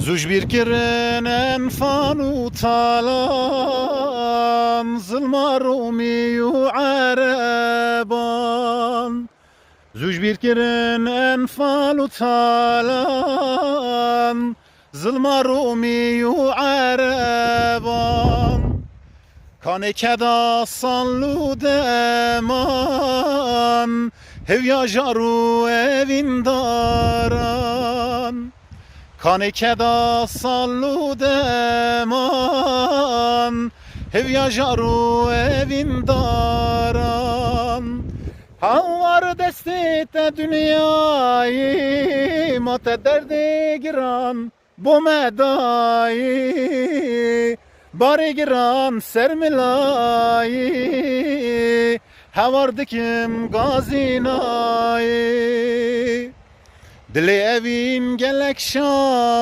زوج bir kirin enfan utalan Zılma Rumi u Araban Zuj bir kirin enfal utalan Zılma Rumi u Araban Kane keda sallu deman Hevya jaru evin daran Kane keda sallu deman Hevya jaru evin daran Havar destete dünyayı Mate derde giran Bu medayı Bari giran sermilayı Havar dikim gazinayı Dili evim gelek şan